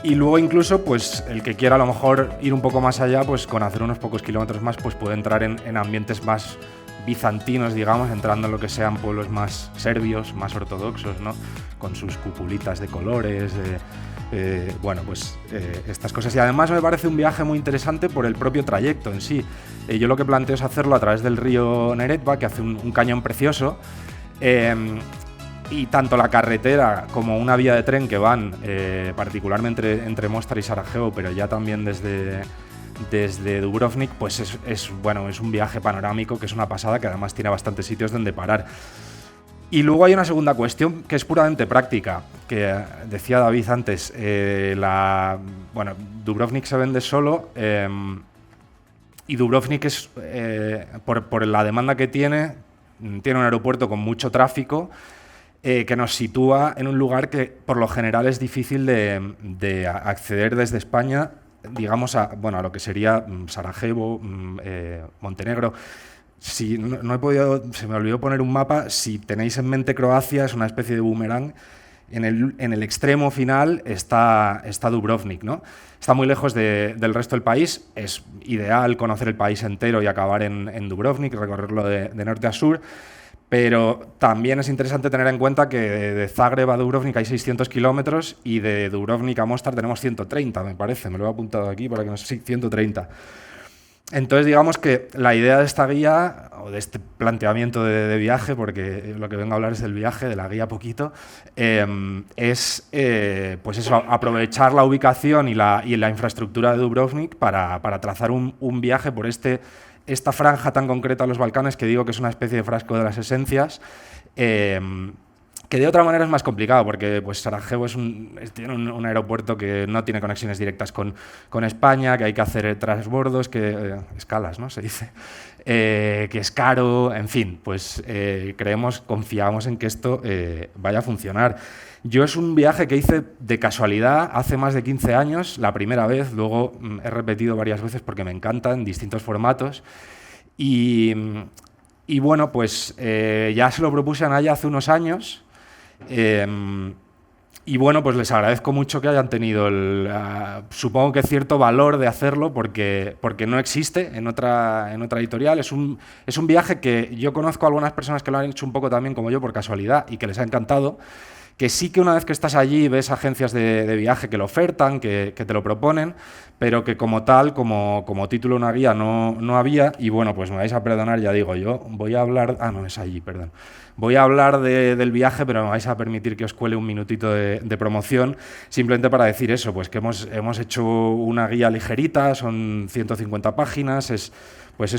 Y luego incluso, pues el que quiera a lo mejor ir un poco más allá, pues con hacer unos pocos kilómetros más, pues puede entrar en ambientes más bizantinos, digamos, entrando en lo que sean pueblos más serbios, más ortodoxos, ¿no? Con sus cupulitas de colores, estas cosas. Y además me parece un viaje muy interesante por el propio trayecto en sí. Yo lo que planteo es hacerlo a través del río Neretva, que hace un cañón precioso. Y tanto la carretera como una vía de tren que van particularmente entre Mostar y Sarajevo, pero ya también desde Dubrovnik, pues es un viaje panorámico que es una pasada, que además tiene bastantes sitios donde parar. Y luego hay una segunda cuestión que es puramente práctica, que decía David antes. Dubrovnik se vende solo y Dubrovnik es, por la demanda que tiene un aeropuerto con mucho tráfico, que nos sitúa en un lugar que por lo general es difícil de acceder desde España, digamos, a lo que sería Sarajevo, Montenegro. Si no he podido, se me olvidó poner un mapa. Si tenéis en mente Croacia, es una especie de boomerang. En el extremo final está Dubrovnik, ¿no? Está muy lejos del resto del país. Es ideal conocer el país entero y acabar en Dubrovnik, recorrerlo de norte a sur. Pero también es interesante tener en cuenta que de Zagreb a Dubrovnik hay 600 kilómetros y de Dubrovnik a Mostar tenemos 130, me parece. Me lo he apuntado aquí para que no sé. Sí, 130. Entonces, digamos que la idea de esta guía, o de este planteamiento de viaje, porque lo que vengo a hablar es del viaje, de la guía poquito, es pues eso, aprovechar la ubicación y la infraestructura de Dubrovnik para trazar un viaje por esta franja tan concreta de los Balcanes, que digo que es una especie de frasco de las esencias, que de otra manera es más complicado, porque pues Sarajevo tiene un aeropuerto que no tiene conexiones directas con España, que hay que hacer transbordos, escalas, ¿no? Se dice, que es caro, en fin, pues confiamos en que esto vaya a funcionar. Yo es un viaje que hice de casualidad hace más de 15 años, la primera vez. Luego he repetido varias veces porque me encanta, en distintos formatos. Y bueno, pues ya se lo propuse a Naya hace unos años. Y bueno, pues les agradezco mucho que hayan tenido supongo que cierto valor de hacerlo, porque no existe en otra editorial. Es un viaje que yo conozco a algunas personas que lo han hecho un poco también como yo por casualidad y que les ha encantado, que sí que una vez que estás allí ves agencias de viaje que lo ofertan, que te lo proponen, pero que como tal, como título una guía no había. Y bueno, pues me vais a perdonar, ya digo, yo voy a hablar... no es allí, perdón. Voy a hablar del viaje, pero me vais a permitir que os cuele un minutito de promoción, simplemente para decir eso, pues que hemos hecho una guía ligerita, son 150 páginas, es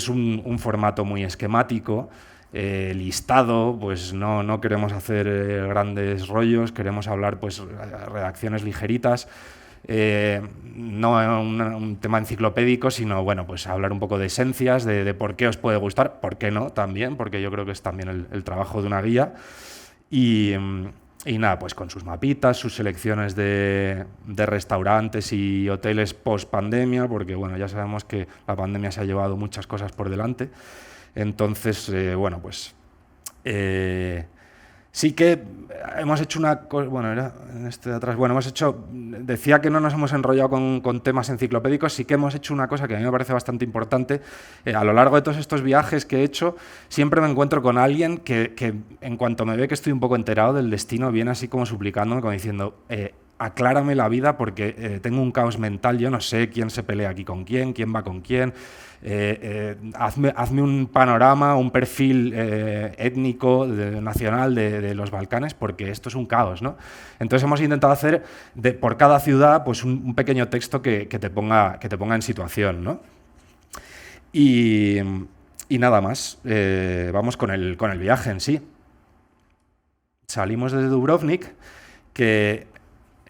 un formato muy esquemático, listado. Pues no queremos hacer grandes rollos, queremos hablar pues redacciones ligeritas, no un tema enciclopédico, sino bueno, pues hablar un poco de esencias, de por qué os puede gustar, por qué no también, porque yo creo que es también el trabajo de una guía. Y nada, pues con sus mapitas, sus selecciones de restaurantes y hoteles post pandemia, porque bueno, ya sabemos que la pandemia se ha llevado muchas cosas por delante. Entonces, sí que hemos hecho una cosa, era en este de atrás, decía que no nos hemos enrollado con temas enciclopédicos. Sí que hemos hecho una cosa que a mí me parece bastante importante. A lo largo de todos estos viajes que he hecho, siempre me encuentro con alguien que en cuanto me ve que estoy un poco enterado del destino, viene así como suplicándome, como diciendo... aclárame la vida porque tengo un caos mental, yo no sé quién se pelea aquí con quién va con quién, hazme un panorama, un perfil étnico, nacional de los Balcanes, porque esto es un caos, ¿no? Entonces hemos intentado hacer por cada ciudad pues un pequeño texto que te ponga en situación, ¿no? Y nada más, vamos con el viaje en sí. Salimos desde Dubrovnik, que...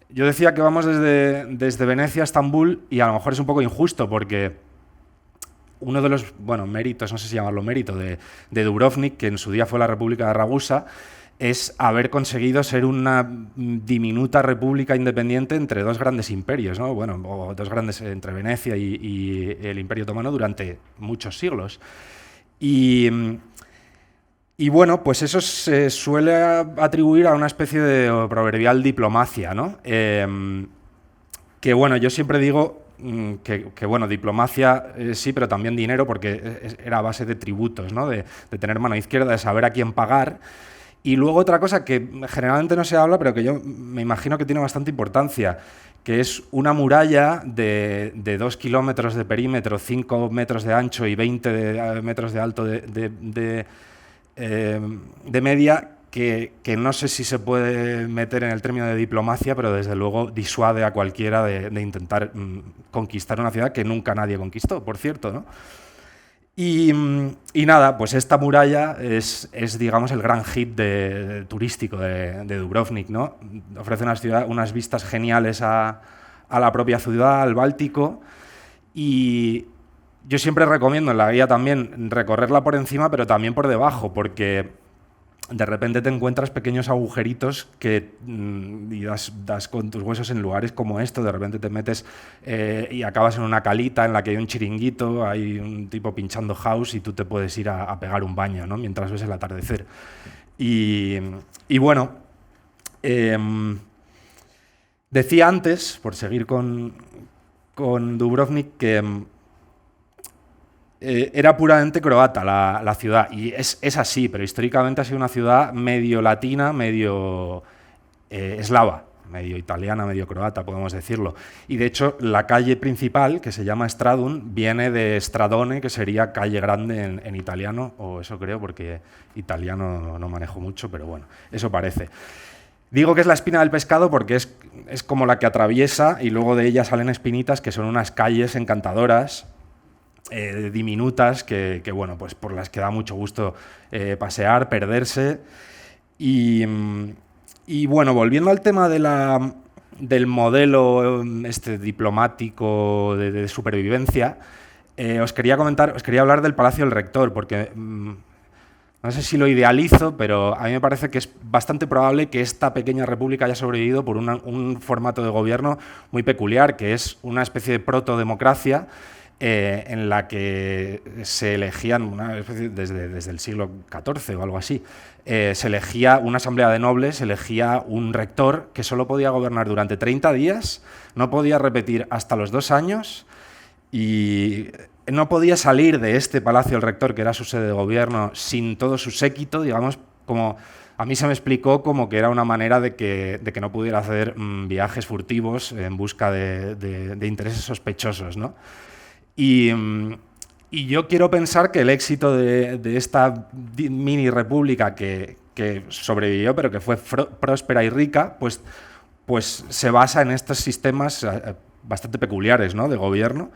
Yo decía que vamos desde Venecia a Estambul, y a lo mejor es un poco injusto porque uno de los méritos, no sé si llamarlo mérito, de Dubrovnik, que en su día fue la República de Ragusa, es haber conseguido ser una diminuta república independiente entre dos grandes imperios, ¿no? O dos grandes, entre Venecia y el Imperio Otomano, durante muchos siglos. Y bueno, pues eso se suele atribuir a una especie de proverbial diplomacia, ¿no? Que que bueno, yo siempre digo que, bueno, diplomacia sí, pero también dinero, porque era a base de tributos, ¿no? De tener mano izquierda, de saber a quién pagar. Y luego otra cosa que generalmente no se habla, pero que yo me imagino que tiene bastante importancia, que es una muralla de 2 kilómetros de perímetro, 5 metros de ancho y 20 metros de alto de media, que no sé si se puede meter en el término de diplomacia, pero desde luego disuade a cualquiera de intentar conquistar una ciudad que nunca nadie conquistó, por cierto, ¿no? Y nada, pues esta muralla es, digamos, el gran hit turístico de Dubrovnik, ¿no? Ofrece unas vistas geniales a la propia ciudad, al Báltico, y yo siempre recomiendo en la guía también recorrerla por encima, pero también por debajo, porque de repente te encuentras pequeños agujeritos y das con tus huesos en lugares como esto. De repente te metes y acabas en una calita en la que hay un chiringuito, hay un tipo pinchando house y tú te puedes ir a pegar un baño, ¿no? Mientras ves el atardecer. Y bueno, decía antes, por seguir con Dubrovnik, que era puramente croata la ciudad, y es así, pero históricamente ha sido una ciudad medio latina, medio eslava, medio italiana, medio croata, podemos decirlo. Y de hecho, la calle principal, que se llama Stradun, viene de Stradone, que sería calle grande en italiano, o eso creo, porque italiano no manejo mucho, pero bueno, eso parece. Digo que es la espina del pescado porque es como la que atraviesa y luego de ella salen espinitas, que son unas calles encantadoras, diminutas, que bueno, pues por las que da mucho gusto pasear, perderse. Y bueno, volviendo al tema del modelo diplomático de supervivencia, os quería hablar del Palacio del Rector, porque no sé si lo idealizo, pero a mí me parece que es bastante probable que esta pequeña república haya sobrevivido por un formato de gobierno muy peculiar, que es una especie de protodemocracia, en la que se elegían, desde el siglo XIV o algo así, se elegía una asamblea de nobles, se elegía un rector que solo podía gobernar durante 30 días, no podía repetir hasta los 2 años y no podía salir de este palacio del rector, que era su sede de gobierno, sin todo su séquito, digamos, como a mí se me explicó como que era una manera de que no pudiera hacer viajes furtivos en busca de intereses sospechosos, ¿no? Y yo quiero pensar que el éxito de esta mini república que sobrevivió, pero que fue próspera y rica, pues se basa en estos sistemas bastante peculiares, ¿no?, de gobierno.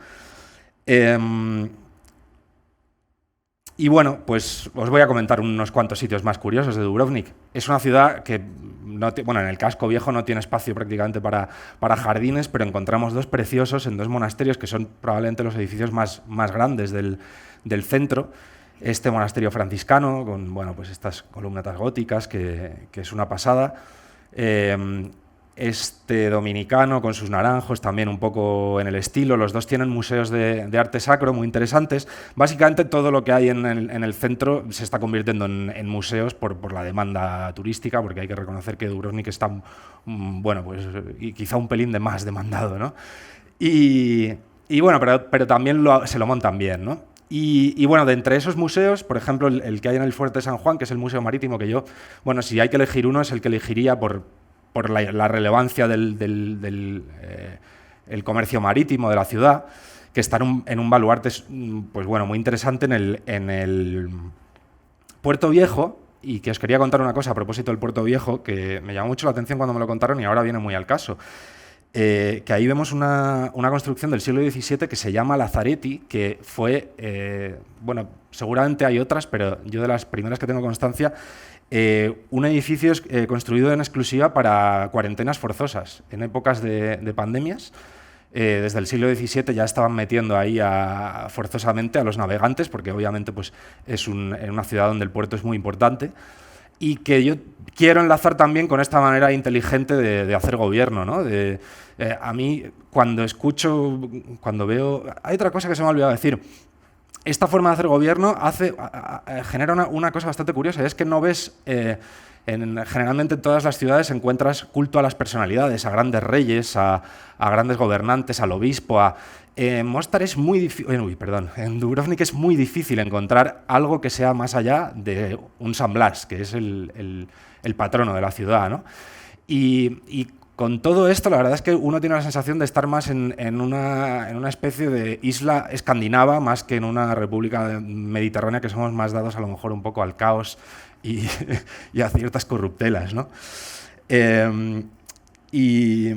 Y bueno, pues os voy a comentar unos cuantos sitios más curiosos de Dubrovnik. Es una ciudad que, en el casco viejo no tiene espacio prácticamente para jardines, pero encontramos 2 preciosos en 2 monasterios que son probablemente los edificios más grandes del centro. Este monasterio franciscano, con pues estas columnatas góticas, que es una pasada. Este dominicano con sus naranjos, también un poco en el estilo. Los 2 tienen museos de arte sacro muy interesantes. Básicamente todo lo que hay en el centro se está convirtiendo en museos por la demanda turística, porque hay que reconocer que Dubrovnik está, y quizá un pelín de más demandado, ¿no? Y bueno, pero también se lo montan bien, ¿no? Y bueno, de entre esos museos, por ejemplo, el que hay en el Fuerte de San Juan, que es el Museo Marítimo, que yo, si hay que elegir uno, es el que elegiría por la relevancia del comercio marítimo de la ciudad, que está en un baluarte muy interesante en el Puerto Viejo, y que os quería contar una cosa a propósito del Puerto Viejo, que me llamó mucho la atención cuando me lo contaron y ahora viene muy al caso. Que ahí vemos una construcción del siglo XVII que se llama Lazzaretti, que fue, seguramente hay otras, pero yo de las primeras que tengo constancia, un edificio construido en exclusiva para cuarentenas forzosas. En épocas de pandemias, desde el siglo XVII ya estaban metiendo ahí forzosamente a los navegantes, porque obviamente es en una ciudad donde el puerto es muy importante, y que yo quiero enlazar también con esta manera inteligente de hacer gobierno, ¿no? A mí, cuando veo... Hay otra cosa que se me ha olvidado decir. esta forma de hacer gobierno genera una cosa bastante curiosa, es que no ves... generalmente en todas las ciudades encuentras culto a las personalidades, a grandes reyes, a grandes gobernantes, al obispo. En Mostar es muy difícil, en Dubrovnik es muy difícil encontrar algo que sea más allá de un San Blas, que es el patrono de la ciudad, ¿no? Y con todo esto, la verdad es que uno tiene la sensación de estar más en una especie de isla escandinava, más que en una república mediterránea, que somos más dados a lo mejor un poco al caos y, y a ciertas corruptelas, ¿no? Y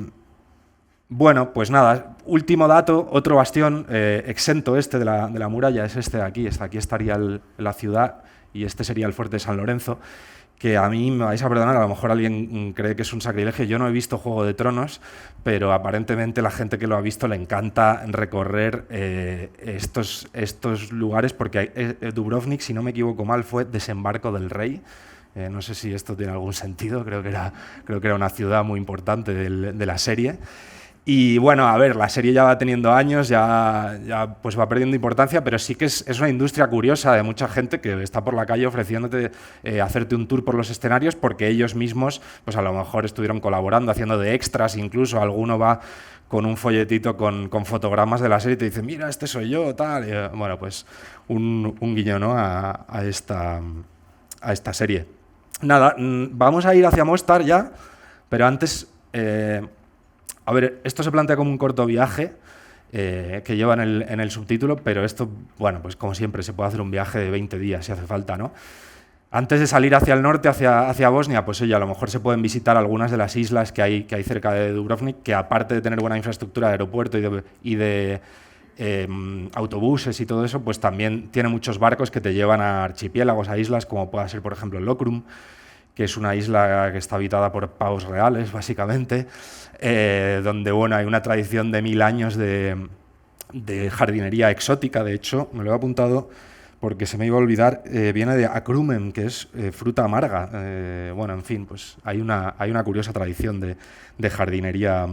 bueno, pues nada, último dato, otro bastión exento de la muralla es este de aquí. Aquí estaría la ciudad y este sería el fuerte de San Lorenzo, que a mí, me vais a perdonar, a lo mejor alguien cree que es un sacrilegio. Yo no he visto Juego de Tronos, pero aparentemente la gente que lo ha visto le encanta recorrer estos lugares, porque Dubrovnik, si no me equivoco mal, fue desembarco del rey. No sé si esto tiene algún sentido, creo que era una ciudad muy importante de la serie. Y bueno, a ver, la serie ya va teniendo años, ya pues va perdiendo importancia, pero sí que es una industria curiosa de mucha gente que está por la calle ofreciéndote hacerte un tour por los escenarios, porque ellos mismos pues a lo mejor estuvieron colaborando, haciendo de extras, incluso alguno va con un folletito con fotogramas de la serie y te dice, mira, este soy yo, tal. Y, bueno, pues un guiño, ¿no? a esta serie. Nada, vamos a ir hacia Mostar ya, pero antes... a ver, esto se plantea como un corto viaje que lleva en el subtítulo, pero esto, bueno, pues como siempre, se puede hacer un viaje de 20 días si hace falta, ¿no? Antes de salir hacia el norte, hacia Bosnia, pues oye, a lo mejor se pueden visitar algunas de las islas que hay cerca de Dubrovnik, que aparte de tener buena infraestructura de aeropuerto y de autobuses y todo eso, pues también tiene muchos barcos que te llevan a archipiélagos, a islas, como pueda ser, por ejemplo, Lokrum, que es una isla que está habitada por pavos reales, básicamente, donde bueno, hay una tradición de 1000 años de jardinería exótica. De hecho, me lo he apuntado porque se me iba a olvidar, viene de agrumen, que es fruta amarga. Bueno, en fin, pues hay una curiosa tradición de jardinería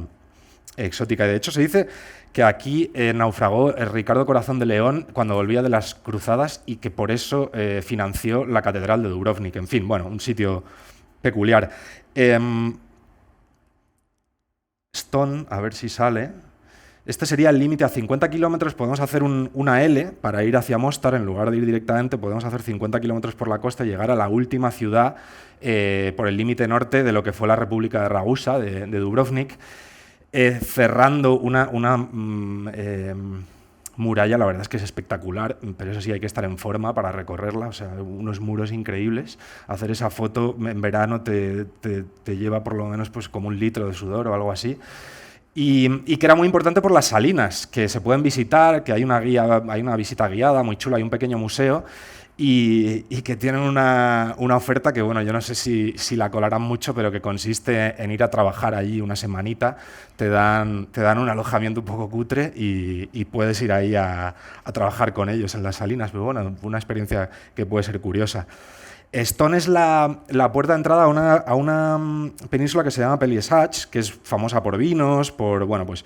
exótica. De hecho, se dice que aquí naufragó Ricardo Corazón de León cuando volvía de las cruzadas y que por eso financió la catedral de Dubrovnik. En fin, bueno, un sitio peculiar. Stone, a ver si sale. Este sería el límite a 50 kilómetros. Podemos hacer una L para ir hacia Mostar. En lugar de ir directamente, podemos hacer 50 kilómetros por la costa y llegar a la última ciudad por el límite norte de lo que fue la República de Ragusa, de Dubrovnik. Cerrando una muralla, la verdad es que es espectacular, pero eso sí, hay que estar en forma para recorrerla, o sea, unos muros increíbles. Hacer esa foto en verano te lleva por lo menos pues, como 1 litro de sudor o algo así. Y que era muy importante por las salinas, que se pueden visitar, que hay una visita guiada muy chula, hay un pequeño museo, y que tienen una oferta que, bueno, yo no sé si la colarán mucho, pero que consiste en ir a trabajar allí una semanita, te dan un alojamiento un poco cutre y puedes ir ahí a trabajar con ellos en las salinas, pero bueno, una experiencia que puede ser curiosa. Stone es la puerta de entrada a una península que se llama Peliesach, que es famosa por vinos, por, bueno, pues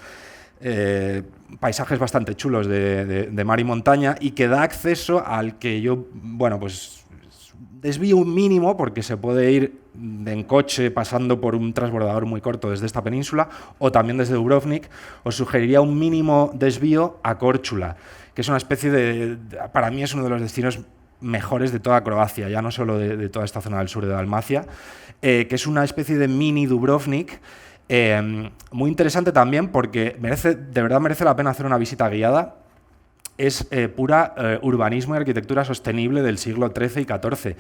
paisajes bastante chulos de mar y montaña, y que da acceso al que yo, bueno, pues desvío un mínimo, porque se puede ir en coche pasando por un transbordador muy corto desde esta península, o también desde Dubrovnik. Os sugeriría un mínimo desvío a Córčula, que es una especie para mí es uno de los destinos mejores de toda Croacia, ya no solo de toda esta zona del sur de Dalmacia, que es una especie de mini Dubrovnik, muy interesante también porque de verdad merece la pena hacer una visita guiada. Es pura urbanismo y arquitectura sostenible del siglo XIII y XIV.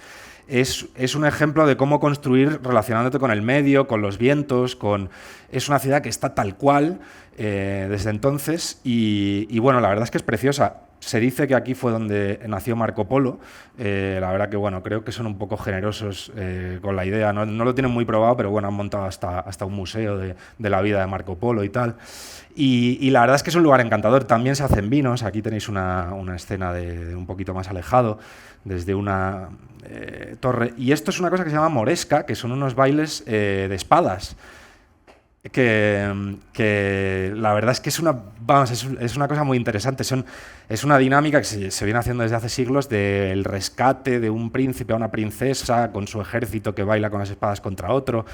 Es un ejemplo de cómo construir relacionándote con el medio, con los vientos, es una ciudad que está tal cual desde entonces y bueno, la verdad es que es preciosa. Se dice que aquí fue donde nació Marco Polo. La verdad que bueno, creo que son un poco generosos con la idea. No lo tienen muy probado, pero bueno, han montado hasta un museo de la vida de Marco Polo y tal. Y la verdad es que es un lugar encantador. También se hacen vinos. Aquí tenéis una escena de un poquito más alejado, desde una torre. Y esto es una cosa que se llama moresca, que son unos bailes de espadas. que la verdad es que es una cosa muy interesante. Es una dinámica que se viene haciendo desde hace siglos del rescate de un príncipe a una princesa con su ejército que baila con las espadas contra otro.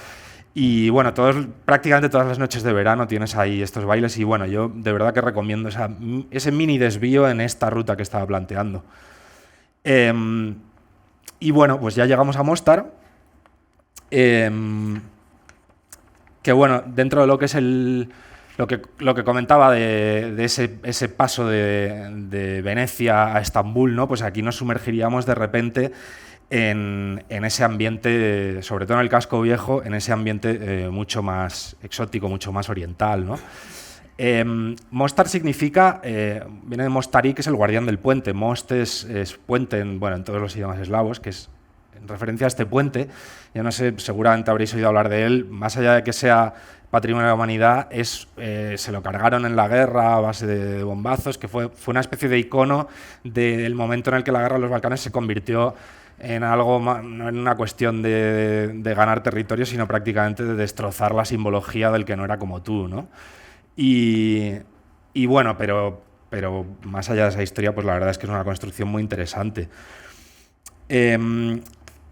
Y bueno, prácticamente todas las noches de verano tienes ahí estos bailes y bueno, yo de verdad que recomiendo ese mini desvío en esta ruta que estaba planteando. Y bueno, pues ya llegamos a Mostar. Que bueno, dentro de lo que es lo que comentaba de ese paso de Venecia a Estambul, ¿no? Pues aquí nos sumergiríamos de repente en ese ambiente, sobre todo en el casco viejo, en ese ambiente mucho más exótico, mucho más oriental, ¿no? Mostar significa, viene de Mostari, que es el guardián del puente. Most es puente en todos los idiomas eslavos, que es en referencia a este puente. Yo no sé, seguramente habréis oído hablar de él. Más allá de que sea patrimonio de la humanidad, se lo cargaron en la guerra a base de bombazos, que fue una especie de icono del momento en el que la guerra de los Balcanes se convirtió en algo, no en una cuestión de ganar territorio, sino prácticamente de destrozar la simbología del que no era como tú, ¿no? Y bueno, pero más allá de esa historia, pues la verdad es que es una construcción muy interesante.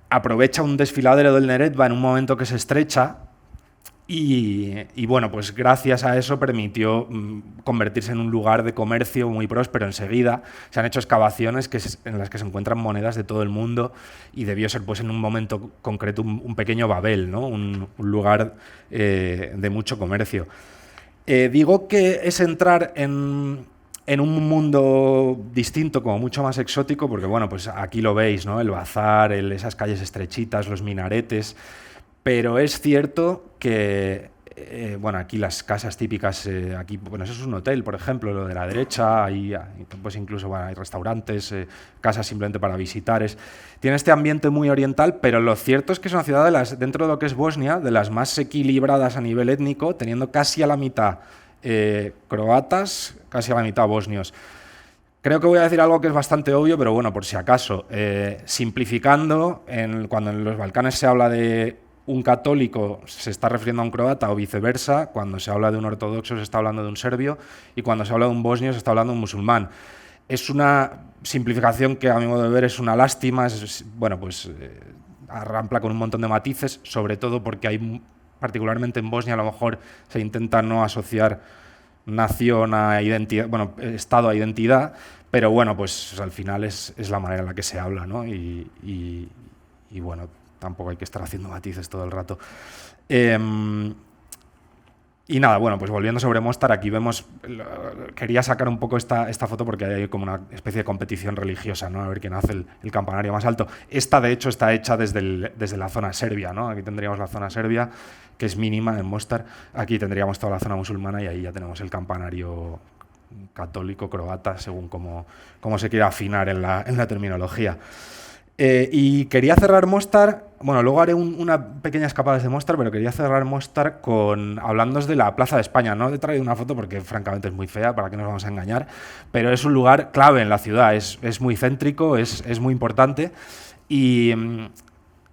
Aprovecha un desfiladero del Neretva en un momento que se estrecha y bueno, pues gracias a eso permitió convertirse en un lugar de comercio muy próspero enseguida. Se han hecho excavaciones en las que se encuentran monedas de todo el mundo y debió ser pues en un momento concreto un pequeño Babel, ¿no? Un lugar de mucho comercio. Digo que es entrar en un mundo distinto, como mucho más exótico, porque bueno, pues aquí lo veis, ¿no? El bazar, esas calles estrechitas, los minaretes, pero es cierto que bueno, aquí las casas típicas, aquí, bueno, eso es un hotel, por ejemplo, lo de la derecha, ahí pues incluso bueno, hay restaurantes, casas simplemente para visitar. Tiene este ambiente muy oriental, pero lo cierto es que es una ciudad dentro de lo que es Bosnia, de las más equilibradas a nivel étnico, teniendo casi a la mitad croatas, casi a la mitad bosnios. Creo que voy a decir algo que es bastante obvio, pero bueno, por si acaso. Simplificando, cuando en los Balcanes se habla de un católico, se está refiriendo a un croata o viceversa. Cuando se habla de un ortodoxo, se está hablando de un serbio. Y cuando se habla de un bosnio, se está hablando de un musulmán. Es una simplificación que a mi modo de ver es una lástima. Bueno, pues arrampla con un montón de matices, sobre todo porque hay, particularmente en Bosnia, a lo mejor se intenta no asociar nación a identidad, bueno, Estado a identidad, pero bueno, pues al final es la manera en la que se habla, ¿no? Y bueno, tampoco hay que estar haciendo matices todo el rato. Y nada, bueno, pues volviendo sobre Mostar, aquí vemos, quería sacar un poco esta foto porque hay como una especie de competición religiosa, ¿no? A ver quién hace el campanario más alto. Esta, de hecho, está hecha desde la zona serbia, ¿no? Aquí tendríamos la zona serbia, que es mínima en Mostar. Aquí tendríamos toda la zona musulmana y ahí ya tenemos el campanario católico, croata, según cómo se quiera afinar en la terminología. Y quería cerrar Mostar, bueno, luego haré una pequeña escapada desde Mostar, pero quería cerrar Mostar hablándoos de la Plaza de España. No he traído una foto porque francamente es muy fea, para qué nos vamos a engañar, pero es un lugar clave en la ciudad, es muy céntrico, es muy importante y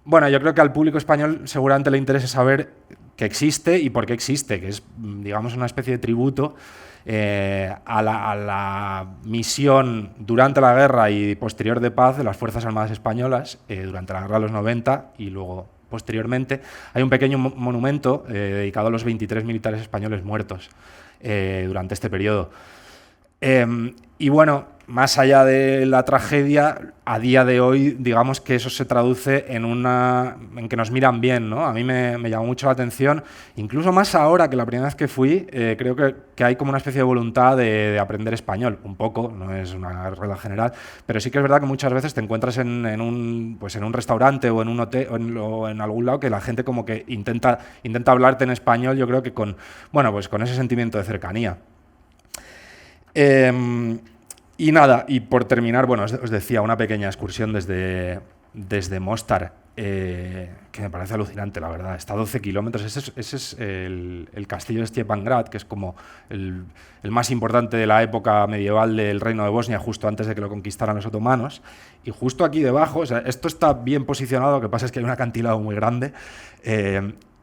bueno, yo creo que al público español seguramente le interese saber que existe y por qué existe, que es, digamos, una especie de tributo a la misión durante la guerra y posterior de paz de las Fuerzas Armadas Españolas, durante la guerra de los 90 y luego posteriormente. Hay un pequeño monumento dedicado a los 23 militares españoles muertos durante este periodo. Y bueno, más allá de la tragedia, a día de hoy, digamos que eso se traduce en que nos miran bien, ¿no? A mí me llamó mucho la atención, incluso más ahora que la primera vez que fui, creo que hay como una especie de voluntad de aprender español, un poco, no es una regla general, pero sí que es verdad que muchas veces te encuentras en un restaurante o en un hotel o en algún lado que la gente como que intenta hablarte en español, yo creo que con ese sentimiento de cercanía. Y nada, y por terminar, bueno, os decía, una pequeña excursión desde Mostar. que me parece alucinante, la verdad. Está a 12 kilómetros. Ese es el castillo de Stjepangrad, que es como el más importante de la época medieval del Reino de Bosnia, justo antes de que lo conquistaran los otomanos. Y justo aquí debajo, o sea, esto está bien posicionado, lo que pasa es que hay un acantilado muy grande.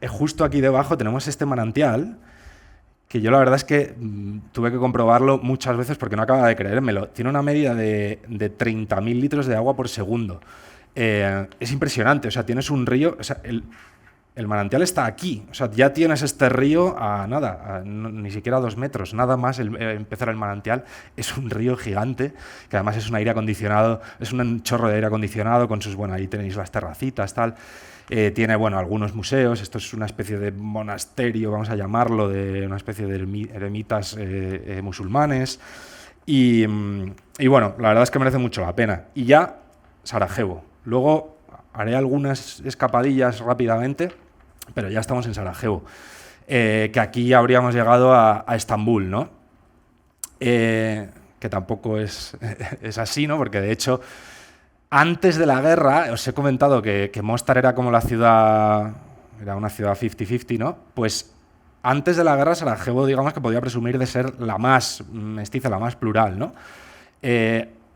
Justo aquí debajo tenemos este manantial, que yo la verdad es que tuve que comprobarlo muchas veces porque no acababa de creérmelo. Tiene una media de 30.000 litros de agua por segundo. Es impresionante, o sea, tienes un río, o sea, el manantial está aquí, o sea, ya tienes este río a nada, ni siquiera a 2 metros, nada más empezar el manantial. Es un río gigante, que además es un aire acondicionado, es un chorro de aire acondicionado con sus, bueno, ahí tenéis las terracitas, tal. Tiene, bueno, algunos museos, esto es una especie de monasterio, vamos a llamarlo, de una especie de eremitas musulmanes. Y bueno, la verdad es que merece mucho la pena. Y ya, Sarajevo. Luego haré algunas escapadillas rápidamente, pero ya estamos en Sarajevo. Que aquí habríamos llegado a Estambul, ¿no? Que tampoco es así, ¿no? Porque de hecho, antes de la guerra, os he comentado que Mostar era como la ciudad, era una ciudad 50-50, ¿no? Pues antes de la guerra, Sarajevo, digamos que podía presumir de ser la más mestiza, la más plural, ¿no?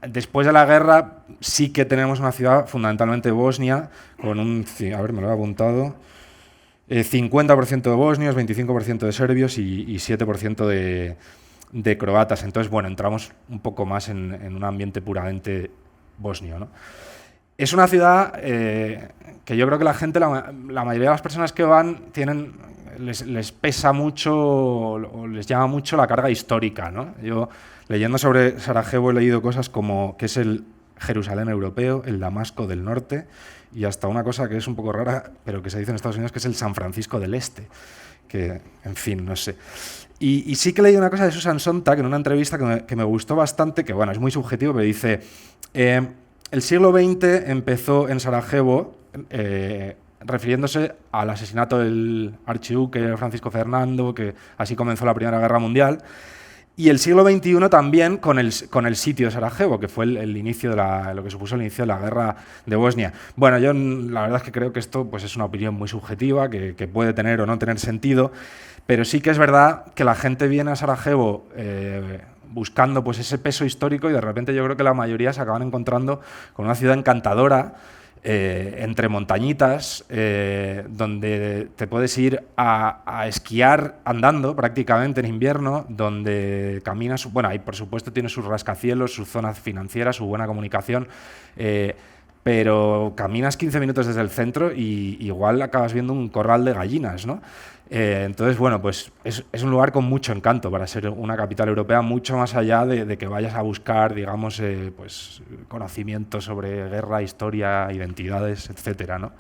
Después de la guerra sí que tenemos una ciudad fundamentalmente bosnia, con un, a ver, me lo he apuntado, 50% de bosnios, 25% de serbios y 7% de croatas. Entonces, bueno, entramos un poco más en un ambiente puramente bosnio, ¿no? Es una ciudad que yo creo que la gente, la mayoría de las personas que van, les pesa mucho o les llama mucho la carga histórica, ¿no? Yo, leyendo sobre Sarajevo, he leído cosas como que es el Jerusalén europeo, el Damasco del norte, y hasta una cosa que es un poco rara, pero que se dice en Estados Unidos, que es el San Francisco del Este, que, en fin, no sé. Y sí que leí una cosa de Susan Sontag en una entrevista que me gustó bastante, que bueno, es muy subjetivo, pero dice, el siglo XX empezó en Sarajevo, refiriéndose al asesinato del archiduque Francisco Fernando, que así comenzó la Primera Guerra Mundial, y el siglo XXI también con el sitio de Sarajevo, que fue el inicio de lo que supuso el inicio de la guerra de Bosnia. Bueno, yo la verdad es que creo que esto pues, es una opinión muy subjetiva, que puede tener o no tener sentido, pero sí que es verdad que la gente viene a Sarajevo buscando pues, ese peso histórico y de repente yo creo que la mayoría se acaban encontrando con una ciudad encantadora, entre montañitas, donde te puedes ir a esquiar andando prácticamente en invierno, donde caminas, bueno, ahí por supuesto tiene sus rascacielos, su zona financiera, su buena comunicación, pero caminas 15 minutos desde el centro y igual acabas viendo un corral de gallinas, ¿no? Entonces, bueno, pues es un lugar con mucho encanto para ser una capital europea, mucho más allá de que vayas a buscar, digamos, pues, conocimiento sobre guerra, historia, identidades, etcétera, ¿no?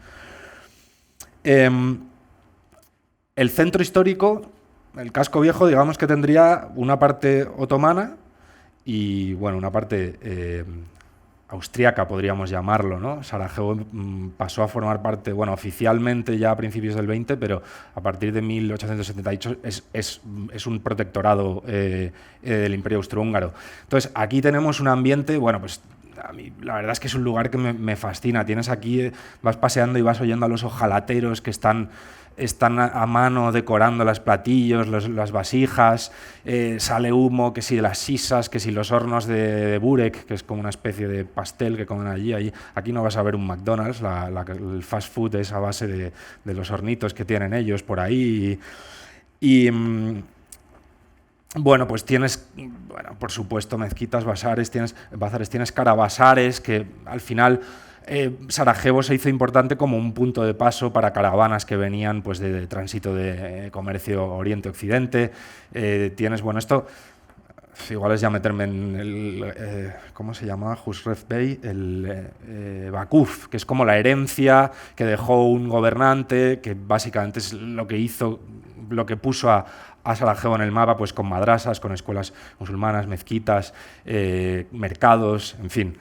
El centro histórico, el casco viejo, digamos que tendría una parte otomana y, bueno, una parte austriaca, podríamos llamarlo, ¿no? Sarajevo pasó a formar parte, bueno, oficialmente ya a principios del 20, pero a partir de 1878 es un protectorado del Imperio Austrohúngaro. Entonces, aquí tenemos un ambiente, bueno, pues a mí la verdad es que es un lugar que me fascina. Tienes aquí, vas paseando y vas oyendo a los hojalateros que están a mano decorando los platillos, las vasijas, sale humo, que si de las sisas, que si los hornos de burek, que es como una especie de pastel que comen allí. Aquí no vas a ver un McDonald's, el fast food es a base de los hornitos que tienen ellos por ahí. Bueno, pues tienes, bueno, por supuesto, mezquitas, bazares, tienes carabasares, que al final Sarajevo se hizo importante como un punto de paso para caravanas que venían pues, de tránsito de comercio Oriente-Occidente. Tienes, bueno, esto igual es ya meterme en el, ¿cómo se llama? Husrev Bey, el Vakuf, que es como la herencia que dejó un gobernante, que básicamente es lo que hizo, lo que puso a Sarajevo en el mapa, pues con madrasas, con escuelas musulmanas, mezquitas, mercados, en fin.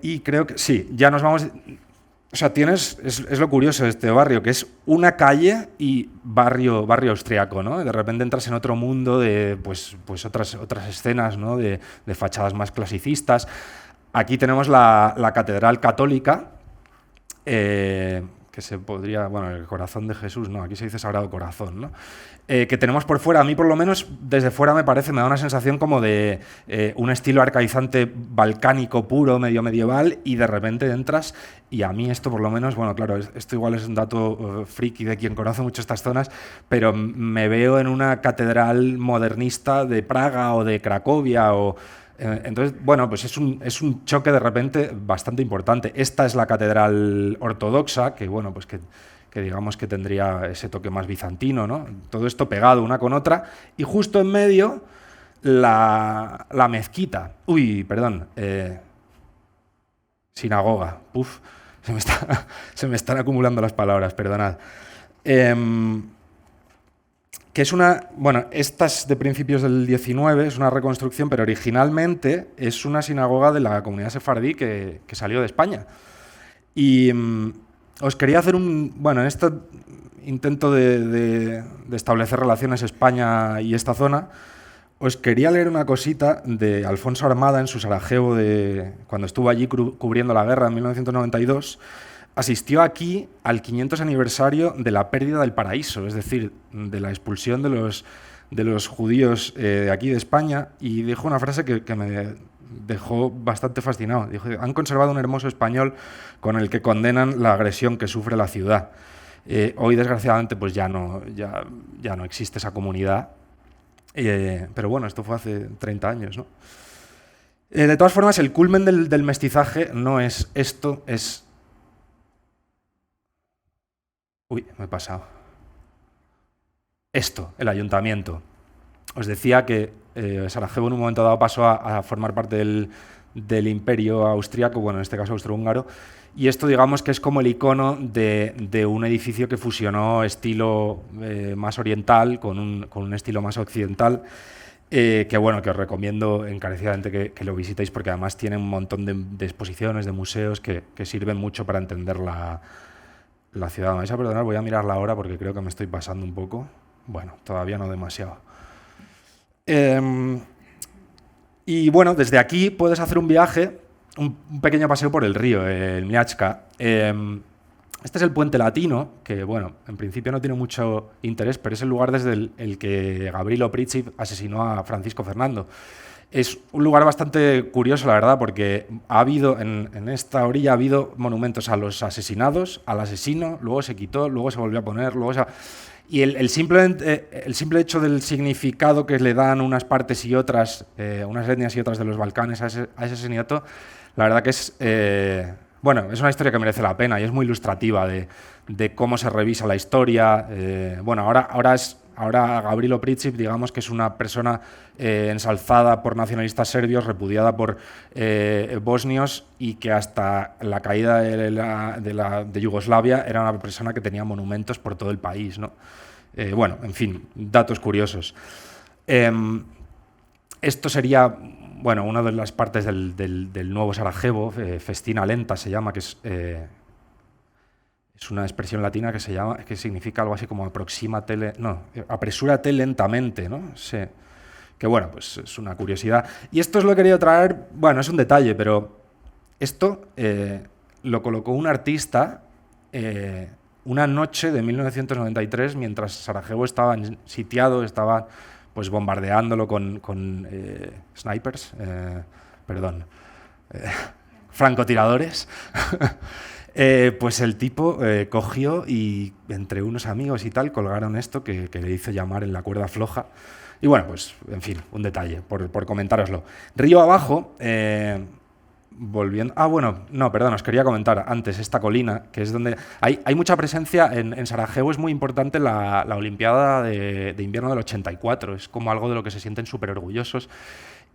Y creo que sí, ya nos vamos. O sea, es lo curioso de este barrio, que es una calle y barrio austriaco, ¿no? De repente entras en otro mundo de pues otras escenas, ¿no? De fachadas más clasicistas. Aquí tenemos la catedral católica, que se podría, bueno, el corazón de Jesús, no, aquí se dice Sagrado Corazón, ¿no? Que tenemos por fuera, a mí por lo menos desde fuera me da una sensación como de un estilo arcaizante balcánico puro, medio medieval, y de repente entras, y a mí esto por lo menos, bueno, claro, esto igual es un dato friki de quien conoce mucho estas zonas, pero me veo en una catedral modernista de Praga o de Cracovia o... Entonces, bueno, pues es un choque de repente bastante importante. Esta es la catedral ortodoxa, que bueno, pues que digamos que tendría ese toque más bizantino, ¿no? Todo esto pegado una con otra, y justo en medio la mezquita. Uy, perdón, sinagoga. Uf, se me están acumulando las palabras, perdonad. Que es una, bueno, esta es de principios del 19, es una reconstrucción, pero originalmente es una sinagoga de la comunidad sefardí que salió de España. Y os quería hacer bueno, en este intento de establecer relaciones España y esta zona, os quería leer una cosita de Alfonso Armada en su Sarajevo, cuando estuvo allí cubriendo la guerra en 1992. Asistió aquí al 500 aniversario de la pérdida del paraíso, es decir, de la expulsión de los judíos de aquí de España, y dijo una frase que me dejó bastante fascinado. Dijo: han conservado un hermoso español con el que condenan la agresión que sufre la ciudad. Hoy, desgraciadamente, pues ya no existe esa comunidad, pero bueno, esto fue hace 30 años, ¿no? De todas formas, el culmen del mestizaje no es esto, es... Uy, me he pasado. Esto, el ayuntamiento. Os decía que Sarajevo en un momento dado pasó a formar parte del imperio austriaco, bueno, en este caso austrohúngaro, y esto digamos que es como el icono de un edificio que fusionó estilo más oriental con un estilo más occidental, que bueno, que os recomiendo encarecidamente que lo visitéis, porque además tiene un montón de exposiciones, de museos que sirven mucho para entender la ciudad. Me vais a perdonar, voy a mirar la hora porque creo que me estoy pasando un poco. Bueno, todavía no demasiado. Y bueno, desde aquí puedes hacer un viaje, un pequeño paseo por el río, el Miachka. Este es el Puente Latino, que bueno, en principio no tiene mucho interés, pero es el lugar desde el que Gavrilo Princip asesinó a Francisco Fernando. Es un lugar bastante curioso, la verdad, porque ha habido en esta orilla ha habido monumentos a los asesinados, al asesino, luego se quitó, luego se volvió a poner, luego se... Y el simple hecho del significado que le dan unas partes y otras, unas etnias y otras de los Balcanes a ese asesinato, la verdad que es... bueno, es una historia que merece la pena y es muy ilustrativa de cómo se revisa la historia. Bueno, ahora Gavrilo Princip, digamos que es una persona ensalzada por nacionalistas serbios, repudiada por bosnios, y que hasta la caída de Yugoslavia era una persona que tenía monumentos por todo el país, ¿no? Bueno, en fin, datos curiosos. Esto sería, bueno, una de las partes del nuevo Sarajevo, Festina Lenta se llama, que es una expresión latina que significa algo así como apresúrate lentamente, ¿no? Sí. Que bueno, pues es una curiosidad. Y esto os lo he querido traer, bueno, es un detalle, pero esto lo colocó un artista una noche de 1993, mientras Sarajevo estaba sitiado, estaba pues bombardeándolo con snipers, francotiradores. Pues el tipo cogió y entre unos amigos y tal colgaron esto que le hizo llamar en la cuerda floja. Y bueno, pues en fin, un detalle, por comentároslo. Río abajo, volviendo... bueno, no, perdón, os quería comentar antes esta colina, que es donde... Hay mucha presencia, en Sarajevo es muy importante la Olimpiada de invierno del 84, es como algo de lo que se sienten súper orgullosos.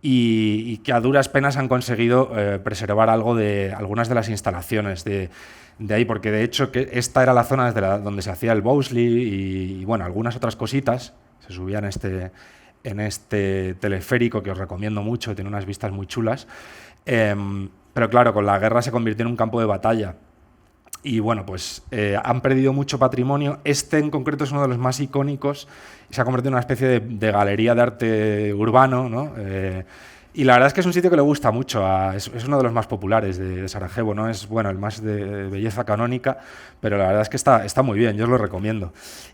Y que a duras penas han conseguido preservar algo de algunas de las instalaciones de ahí, porque de hecho que esta era la zona desde donde se hacía el bowsly y bueno, algunas otras cositas. Se subía en este teleférico que os recomiendo mucho, tiene unas vistas muy chulas. Pero claro, con la guerra se convirtió en un campo de batalla. Y bueno, pues han perdido mucho patrimonio. Este en concreto es uno de los más icónicos y se ha convertido en una especie de galería de arte urbano, ¿no? Y la verdad es que es un sitio que le gusta mucho, es uno de los más populares de Sarajevo, no es bueno el más de belleza canónica, pero la verdad es que está muy bien, yo os lo recomiendo.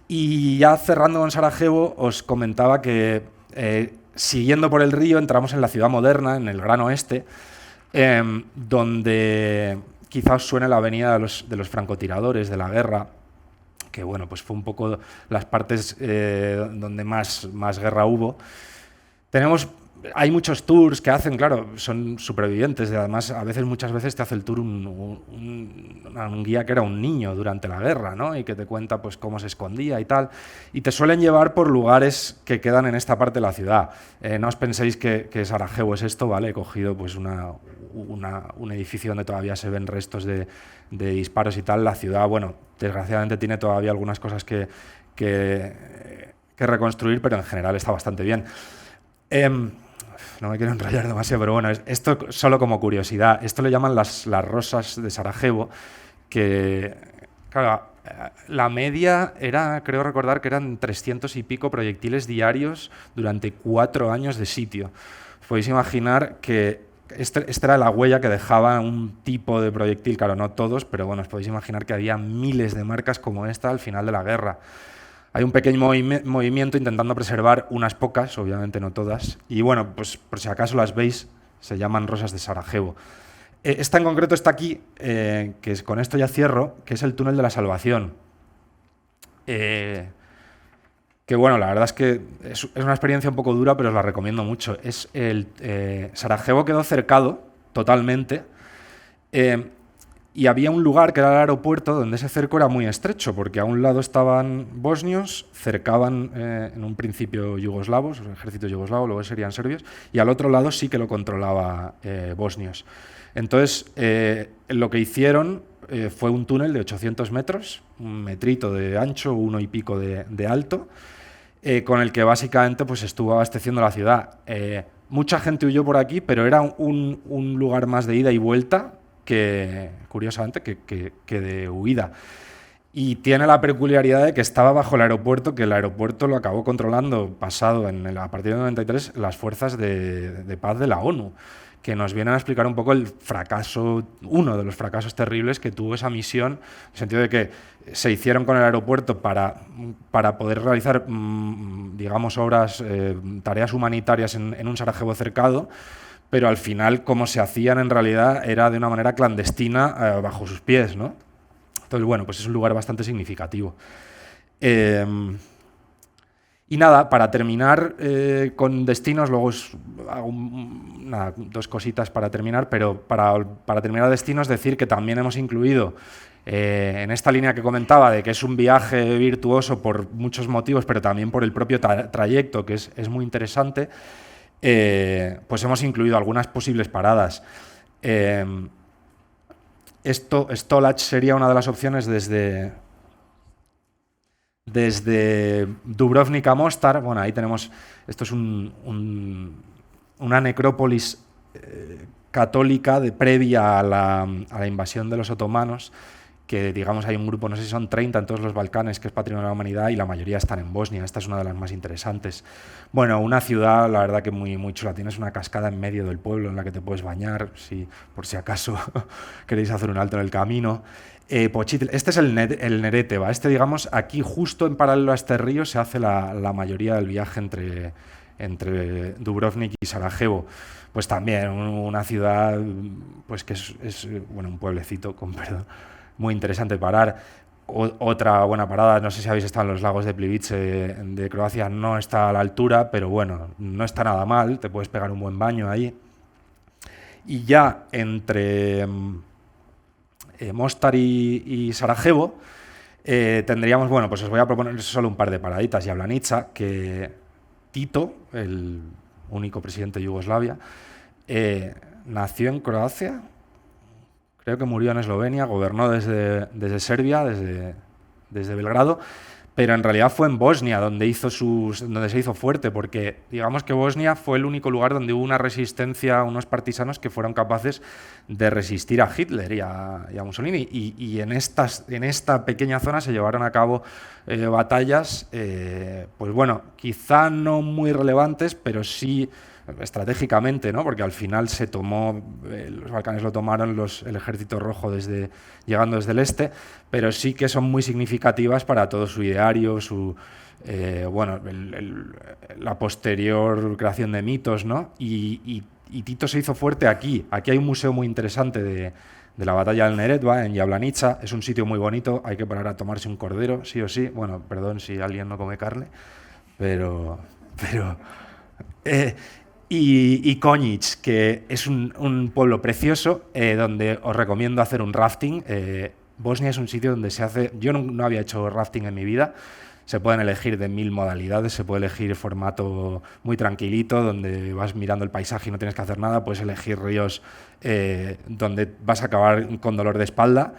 Y ya cerrando con Sarajevo, os comentaba que siguiendo por el río entramos en la ciudad moderna, en el Gran Oeste, donde quizá os suene la avenida de los francotiradores de la guerra, que bueno, pues fue un poco las partes donde más guerra hubo. Tenemos, hay muchos tours que hacen, claro, son supervivientes, y además muchas veces te hace el tour un guía que era un niño durante la guerra, ¿no? Y que te cuenta pues cómo se escondía y tal, y te suelen llevar por lugares que quedan en esta parte de la ciudad. No os penséis que Sarajevo es esto, ¿vale? He cogido pues un edificio donde todavía se ven restos de disparos y tal. La ciudad, bueno, desgraciadamente tiene todavía algunas cosas que reconstruir, pero en general está bastante bien. No me quiero enrollar demasiado, pero bueno, esto solo como curiosidad. Esto le llaman las rosas de Sarajevo, que, claro, la media era, creo recordar, que eran 300 y pico proyectiles diarios durante 4 años de sitio. Os podéis imaginar que esta era la huella que dejaba un tipo de proyectil, claro, no todos, pero bueno, os podéis imaginar que había miles de marcas como esta al final de la guerra. Hay un pequeño movimiento intentando preservar unas pocas, obviamente no todas, y bueno, pues por si acaso las veis, se llaman rosas de Sarajevo. Esta en concreto está aquí, con esto ya cierro, que es el túnel de la salvación. Que bueno, la verdad es que es una experiencia un poco dura, pero os la recomiendo mucho. Sarajevo quedó cercado totalmente, y había un lugar que era el aeropuerto donde ese cerco era muy estrecho, porque a un lado estaban bosnios, cercaban en un principio yugoslavos, el ejército yugoslavo, luego serían serbios, y al otro lado sí que lo controlaba bosnios. Entonces, lo que hicieron fue un túnel de 800 metros, un metrito de ancho, 1 y pico de alto, con el que básicamente pues, estuvo abasteciendo la ciudad. Mucha gente huyó por aquí, pero era un lugar más de ida y vuelta, curiosamente, que de huida. Y tiene la peculiaridad de que estaba bajo el aeropuerto, que el aeropuerto lo acabó controlando, a partir del 93, las fuerzas de paz de la ONU, que nos vienen a explicar un poco el fracaso, uno de los fracasos terribles que tuvo esa misión, en el sentido de que se hicieron con el aeropuerto para poder realizar, digamos, tareas humanitarias en un Sarajevo cercado, pero al final, como se hacían en realidad, era de una manera clandestina bajo sus pies, ¿no? Entonces, bueno, pues es un lugar bastante significativo. Y nada, para terminar con destinos, luego os hago 2 cositas para terminar, pero para terminar destinos, decir que también hemos incluido en esta línea que comentaba, de que es un viaje virtuoso por muchos motivos, pero también por el propio trayecto, que es muy interesante, pues hemos incluido algunas posibles paradas. Stolac sería una de las opciones desde Dubrovnik a Mostar. Bueno, ahí tenemos, esto es una necrópolis católica previa a la invasión de los otomanos, que digamos hay un grupo, no sé si son 30 en todos los Balcanes, que es Patrimonio de la Humanidad, y la mayoría están en Bosnia. Esta es una de las más interesantes. Bueno, una ciudad, la verdad que muy, muy chula. Tienes una cascada en medio del pueblo en la que te puedes bañar, por si acaso queréis hacer un alto en el camino. Pochitl, este es el Nereteva. Digamos, aquí justo en paralelo a este río se hace la mayoría del viaje entre Dubrovnik y Sarajevo. Pues también una ciudad, pues que es bueno, un pueblecito, con perdón, muy interesante parar. Otra buena parada, no sé si habéis estado en los lagos de Plivice de Croacia, no está a la altura, pero bueno, no está nada mal, te puedes pegar un buen baño ahí. Y ya entre Mostar y Sarajevo tendríamos, bueno, pues os voy a proponer solo un par de paraditas. Jablanica, que Tito, el único presidente de Yugoslavia, nació en Croacia, creo que murió en Eslovenia, gobernó desde Serbia, desde Belgrado, pero en realidad fue en Bosnia donde se hizo fuerte, porque digamos que Bosnia fue el único lugar donde hubo una resistencia, unos partisanos que fueron capaces de resistir a Hitler y a Mussolini, y en esta pequeña zona se llevaron a cabo batallas, pues bueno, quizá no muy relevantes, pero sí estratégicamente, ¿no? Porque al final se tomó, los Balcanes lo tomaron el ejército rojo llegando desde el este, pero sí que son muy significativas para todo su ideario, bueno, la posterior creación de mitos, ¿no? Y Tito se hizo fuerte aquí. Aquí hay un museo muy interesante de la batalla del Neretva, en Jablanica. Es un sitio muy bonito, hay que parar a tomarse un cordero, sí o sí. Bueno, perdón si alguien no come carne, pero y Konjic, que es un pueblo precioso donde os recomiendo hacer un rafting. Bosnia es un sitio donde se hace... Yo no había hecho rafting en mi vida. Se pueden elegir de 1000 modalidades, se puede elegir formato muy tranquilito, donde vas mirando el paisaje y no tienes que hacer nada. Puedes elegir ríos donde vas a acabar con dolor de espalda.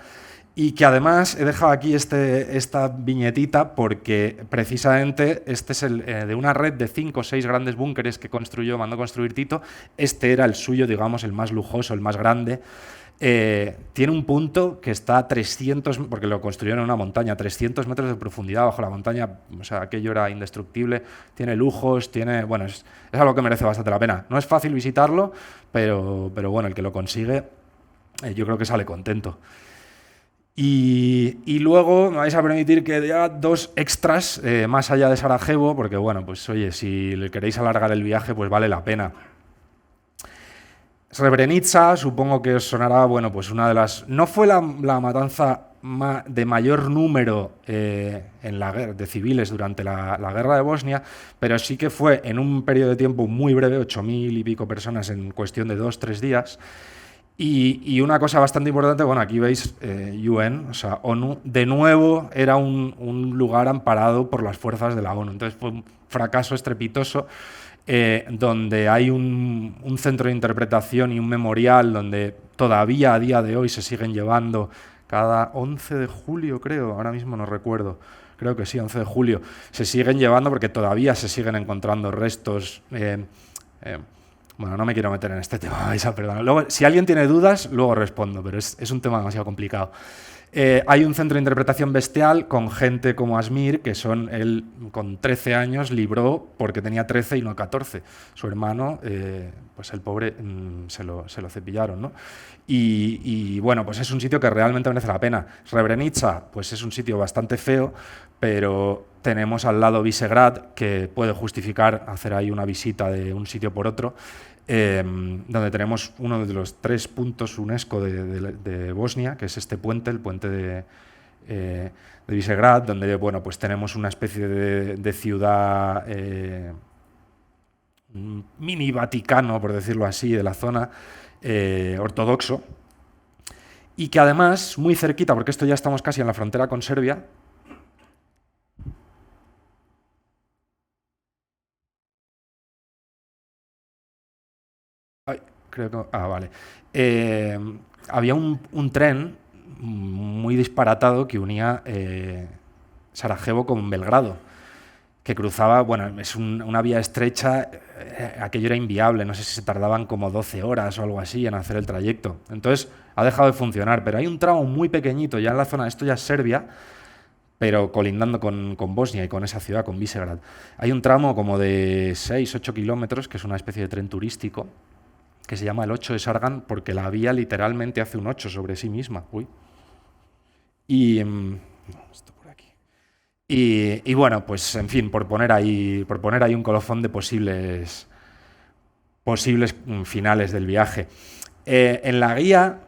Y que además he dejado aquí esta viñetita porque precisamente este es de una red de 5 o 6 grandes búnkeres que mandó construir Tito. Este era el suyo, digamos, el más lujoso, el más grande. Tiene un punto que está a 300, porque lo construyeron en una montaña, 300 metros de profundidad bajo la montaña. O sea, aquello era indestructible. Tiene lujos, bueno, es algo que merece bastante la pena. No es fácil visitarlo, pero bueno, el que lo consigue yo creo que sale contento. Y luego me vais a permitir que dé 2 extras más allá de Sarajevo, porque bueno, pues oye, si le queréis alargar el viaje, pues vale la pena. Srebrenica, supongo que os sonará, bueno, pues una de las... No fue la matanza de mayor número de civiles durante la guerra de Bosnia, pero sí que fue en un periodo de tiempo muy breve, 8000 y pico personas en cuestión de 2-3 días. Y una cosa bastante importante, bueno, aquí veis UN, o sea, ONU, de nuevo era un lugar amparado por las fuerzas de la ONU. Entonces fue un fracaso estrepitoso donde hay un centro de interpretación y un memorial donde todavía a día de hoy se siguen llevando cada 11 de julio, creo, ahora mismo no recuerdo. Creo que sí, 11 de julio. Se siguen llevando porque todavía se siguen encontrando restos... Bueno, no me quiero meter en este tema, perdón. Luego, si alguien tiene dudas, luego respondo, pero es un tema demasiado complicado. Hay un centro de interpretación bestial con gente como Asmir, que él con 13 años libró porque tenía 13 y no 14. Su hermano, pues el pobre, se lo cepillaron, ¿no? Y bueno, pues es un sitio que realmente merece la pena. Srebrenica, pues es un sitio bastante feo, pero tenemos al lado Visegrad, que puede justificar hacer ahí una visita de un sitio por otro, donde tenemos uno de los 3 puntos UNESCO de Bosnia, que es este puente, el puente de Visegrad, donde bueno, pues tenemos una especie de ciudad mini Vaticano, por decirlo así, de la zona ortodoxo, y que además, muy cerquita, porque esto ya estamos casi en la frontera con Serbia. Creo que... vale. Había un tren muy disparatado que unía Sarajevo con Belgrado, que cruzaba, bueno, es una vía estrecha, aquello era inviable, no sé si se tardaban como 12 horas o algo así en hacer el trayecto. Entonces ha dejado de funcionar, pero hay un tramo muy pequeñito ya en la zona, esto ya es Serbia, pero colindando con Bosnia y con esa ciudad, con Visegrad. Hay un tramo como de 6-8 kilómetros, que es una especie de tren turístico, que se llama el 8 de Sargan, porque la vía literalmente hace un 8 sobre sí misma. Uy. Y... esto por aquí. Y bueno, pues en fin, por poner ahí un colofón de posibles finales del viaje. En la guía,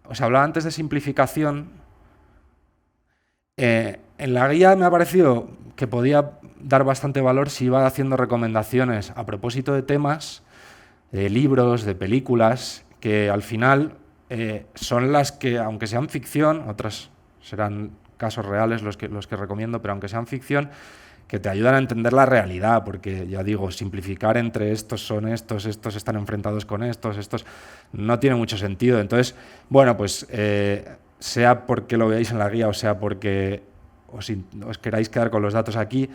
os hablaba antes de simplificación. En la guía me ha parecido que podía dar bastante valor si iba haciendo recomendaciones a propósito de temas, de libros, de películas, que al final son las que, aunque sean ficción, otras serán casos reales los que recomiendo, pero aunque sean ficción, que te ayudan a entender la realidad, porque ya digo, simplificar entre estos son estos están enfrentados con estos, no tiene mucho sentido. Entonces, bueno, pues sea porque lo veáis en la guía o sea porque os queráis quedar con los datos aquí,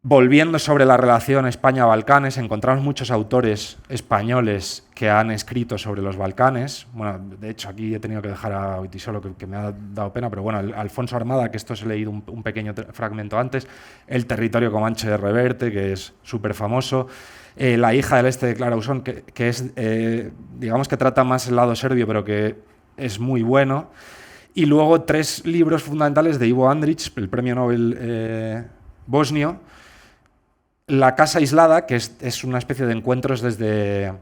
Volviendo sobre la relación España-Balcanes, encontramos muchos autores españoles que han escrito sobre los Balcanes. Bueno, de hecho, aquí he tenido que dejar a Wittisolo, que me ha dado pena, pero bueno, Alfonso Armada, que esto os he leído un pequeño fragmento antes, El territorio comanche de Reverte, que es súper famoso, La hija del este de Clara Usón, que es, digamos que trata más el lado serbio, pero que es muy bueno. Y luego 3 libros fundamentales de Ivo Andrić, el premio Nobel bosnio. La casa aislada, que es una especie de encuentros desde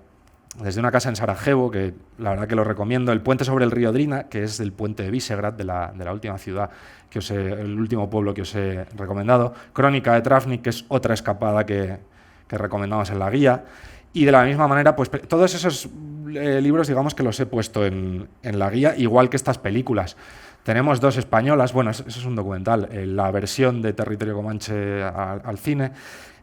una casa en Sarajevo, que la verdad que lo recomiendo. El puente sobre el río Drina, que es el puente de Visegrad, de la última ciudad, el último pueblo que os he recomendado. Crónica de Travnik, que es otra escapada que recomendamos en la guía. Y de la misma manera, pues todos esos libros, digamos que los he puesto en la guía, igual que estas películas. Tenemos 2 españolas, bueno, eso es un documental, la versión de Territorio Comanche al cine.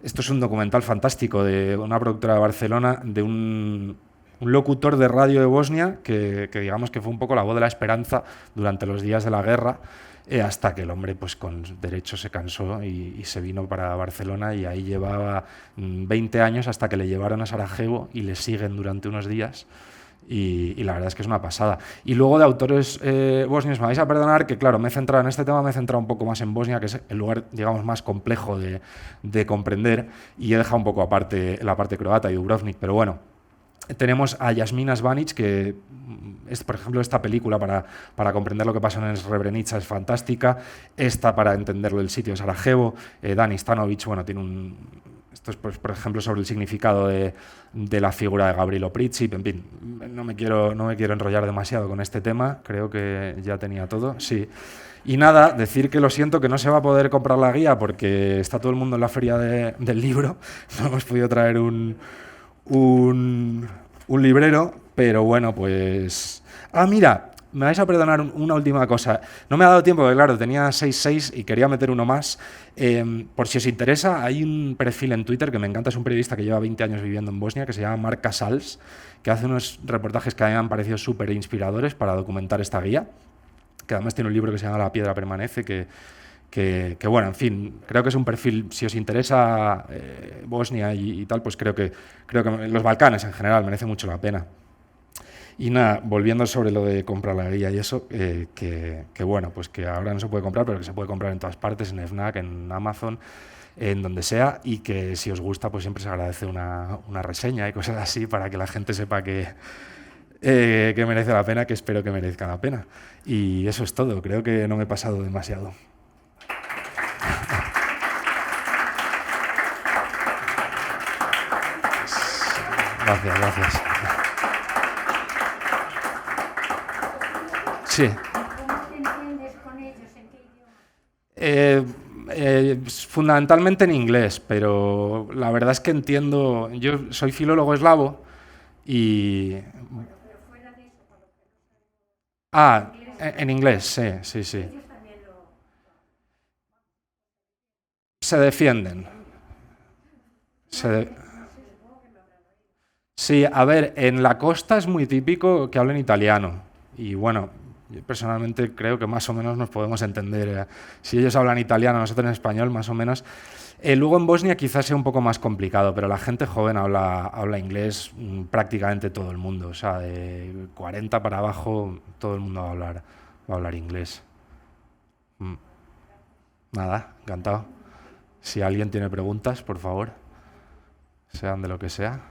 Esto es un documental fantástico de una productora de Barcelona, de un locutor de radio de Bosnia que digamos que fue un poco la voz de la esperanza durante los días de la guerra, hasta que el hombre pues con derecho se cansó y se vino para Barcelona, y ahí llevaba 20 años hasta que le llevaron a Sarajevo y le siguen durante unos días. Y la verdad es que es una pasada. Y luego de autores bosnios, me vais a perdonar que, claro, me he centrado en este tema, me he centrado un poco más en Bosnia, que es el lugar, digamos, más complejo de comprender, y he dejado un poco aparte la parte croata y Dubrovnik, pero bueno. Tenemos a Jasmina Zvanic, que es, por ejemplo, esta película para comprender lo que pasa en Srebrenica es fantástica. Esta para entenderlo el sitio de Sarajevo. Dani Stanovic, bueno, tiene esto es, pues, por ejemplo, sobre el significado de la figura de Gavrilo Princip. En fin, no me quiero enrollar demasiado con este tema, creo que ya tenía todo. Sí. Y nada, decir que lo siento que no se va a poder comprar la guía porque está todo el mundo en la feria del libro. No hemos podido traer un librero, pero bueno, pues... Ah, mira, me vais a perdonar una última cosa. No me ha dado tiempo, porque claro, tenía 6 y quería meter uno más. Por si os interesa, hay un perfil en Twitter que me encanta, es un periodista que lleva 20 años viviendo en Bosnia, que se llama Mark Casals, que hace unos reportajes que a mí me han parecido súper inspiradores para documentar esta guía, que además tiene un libro que se llama La piedra permanece, que bueno, en fin, creo que es un perfil, si os interesa Bosnia y tal, pues creo que los Balcanes en general merece mucho la pena. Y nada, volviendo sobre lo de comprar la guía y eso, que bueno, pues que ahora no se puede comprar, pero que se puede comprar en todas partes, en FNAC, en Amazon, en donde sea, y que si os gusta, pues siempre se agradece una reseña y cosas así para que la gente sepa que merece la pena, que espero que merezca la pena. Y eso es todo, creo que no me he pasado demasiado. Gracias. Sí. ¿Cómo te entiendes con ellos? ¿En qué idioma? Fundamentalmente en inglés, pero la verdad es que entiendo. Yo soy filólogo eslavo y. Pero fuera de eso, por lo que Ah, inglés, en inglés, sí. ellos también Se defienden. Sí, a ver, en la costa es muy típico que hablen italiano. Y bueno, yo personalmente creo que más o menos nos podemos entender. Si ellos hablan italiano, nosotros en español, más o menos. Luego en Bosnia quizás sea un poco más complicado, pero la gente joven habla inglés, prácticamente todo el mundo. O sea, de 40 para abajo, todo el mundo va a hablar inglés. Mm. Nada, encantado. Si alguien tiene preguntas, por favor, sean de lo que sea.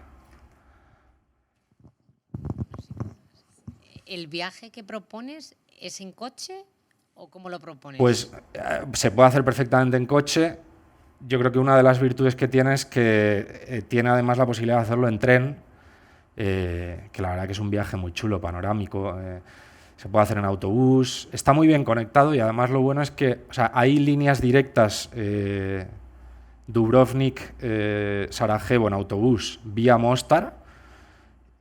¿El viaje que propones es en coche o cómo lo propones? Pues se puede hacer perfectamente en coche. Yo creo que una de las virtudes que tiene es que tiene además la posibilidad de hacerlo en tren, que la verdad que es un viaje muy chulo, panorámico. Se puede hacer en autobús, está muy bien conectado, y además lo bueno es que, o sea, hay líneas directas Dubrovnik, Sarajevo en autobús vía Mostar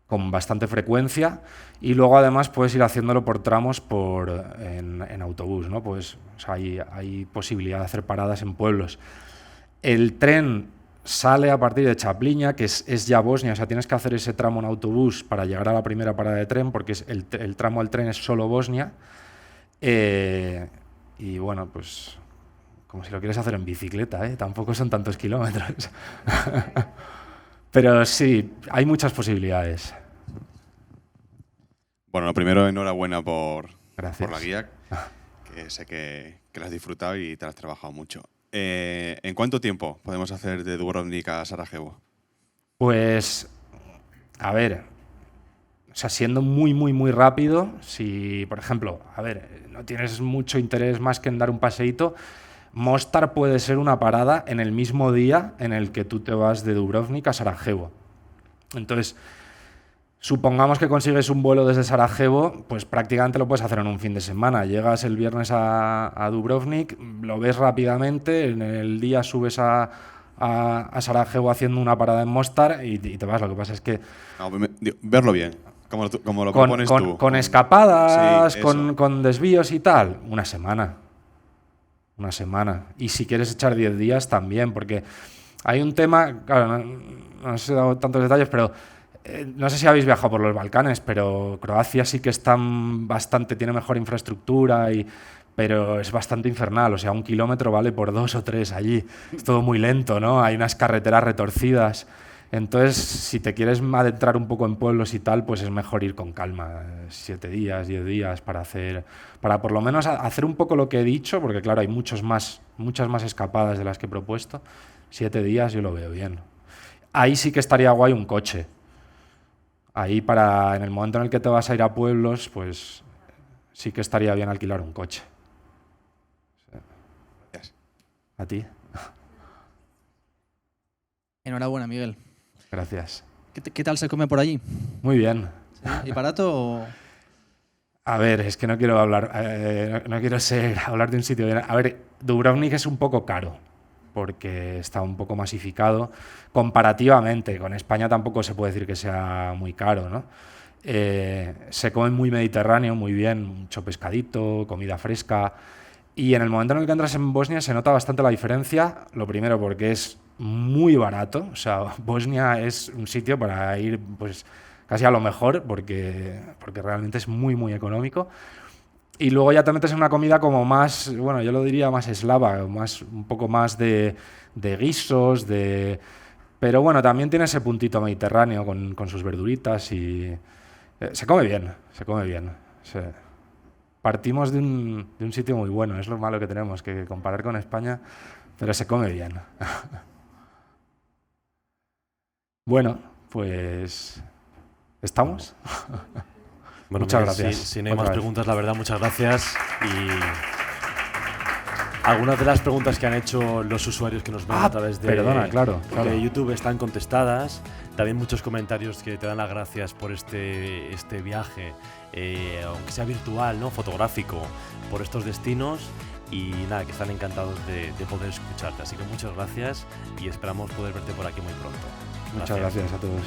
con bastante frecuencia, y luego además puedes ir haciéndolo por tramos en autobús, ¿no? Pues, o sea, hay posibilidad de hacer paradas en pueblos. El tren sale a partir de Chapliña, que es ya Bosnia, o sea, tienes que hacer ese tramo en autobús para llegar a la primera parada de tren, porque el tramo del tren es solo Bosnia. Y bueno, pues como si lo quieres hacer en bicicleta, ¿eh? Tampoco son tantos kilómetros. Pero sí, hay muchas posibilidades. Bueno, lo primero, enhorabuena por la guía, que sé que la has disfrutado y te la has trabajado mucho. ¿En cuánto tiempo podemos hacer de Dubrovnik a Sarajevo? Pues, a ver, o sea, siendo muy, muy, muy rápido, si, por ejemplo, a ver, no tienes mucho interés más que en dar un paseíto, Mostar puede ser una parada en el mismo día en el que tú te vas de Dubrovnik a Sarajevo. Entonces, supongamos que consigues un vuelo desde Sarajevo, pues prácticamente lo puedes hacer en un fin de semana. Llegas el viernes a Dubrovnik, lo ves rápidamente, en el día subes a Sarajevo haciendo una parada en Mostar y te vas. Lo que pasa es que... No, verlo bien, como lo propones tú. Con escapadas, Sí, con desvíos y tal, una semana. Una semana. Y si quieres echar 10 días también, porque hay un tema, claro, no sé si he dado tantos detalles, pero no sé si habéis viajado por los Balcanes, pero Croacia sí que tiene mejor infraestructura, pero es bastante infernal. O sea, 1 kilómetro vale por 2 o 3 allí. Es todo muy lento, ¿no? Hay unas carreteras retorcidas. Entonces, si te quieres adentrar un poco en pueblos y tal, pues es mejor ir con calma, 7 días, 10 días, para por lo menos hacer un poco lo que he dicho, porque claro, hay muchas más escapadas de las que he propuesto. 7 días yo lo veo bien. Ahí sí que estaría guay un coche. Ahí en el momento en el que te vas a ir a pueblos, pues sí que estaría bien alquilar un coche. Gracias. ¿A ti? Enhorabuena, Miguel. Gracias. ¿Qué tal se come por allí? Muy bien. ¿Y barato o...? A ver, es que no quiero hablar de un sitio bien. A ver, Dubrovnik es un poco caro porque está un poco masificado comparativamente. Con España tampoco se puede decir que sea muy caro, ¿no? Se come muy mediterráneo, muy bien, mucho pescadito, comida fresca. Y en el momento en el que entras en Bosnia se nota bastante la diferencia. Lo primero porque es muy barato. O sea, Bosnia es un sitio para ir pues casi a lo mejor porque realmente es muy, muy económico. Y luego ya te metes en una comida como más, bueno, yo lo diría más eslava, un poco más de guisos, pero bueno, también tiene ese puntito mediterráneo con sus verduritas y se come bien, se come bien. Partimos de un sitio muy bueno, es lo malo que tenemos, que comparar con España, pero se come bien. Bueno, pues... ¿estamos? Bueno, muchas Miguel, gracias. Si no hay más preguntas, la verdad, muchas gracias. Y algunas de las preguntas que han hecho los usuarios que nos ven a través de YouTube están contestadas. También muchos comentarios que te dan las gracias por este viaje, aunque sea virtual, ¿no? Fotográfico, por estos destinos. Y nada, que están encantados de poder escucharte. Así que muchas gracias y esperamos poder verte por aquí muy pronto. Muchas gracias a todos.